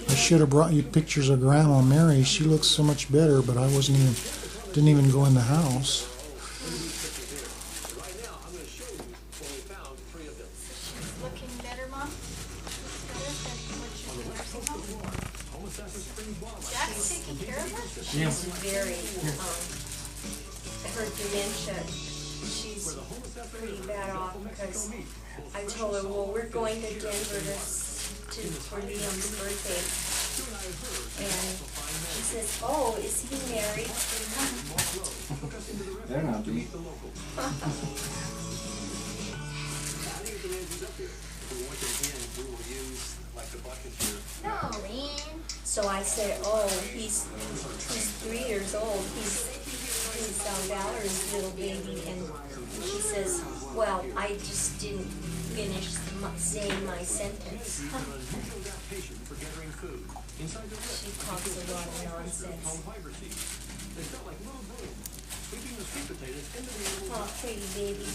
I should have brought you pictures of Grandma Mary. She looks so much better, but I didn't even go in the house. She's looking better, Mom? Better than what she's in nursing home? Jack's taking care of her? She's very, her dementia, she's pretty bad off because I told her, well, we're going to Denver for Liam's birthday. And she says, oh, is he married? They're not me. No, man. So I said, oh, he's 3 years old. He's Valerie's little baby. And she says, well, I just didn't finish saying my sentence. She talks a lot of nonsense. Oh, pretty baby.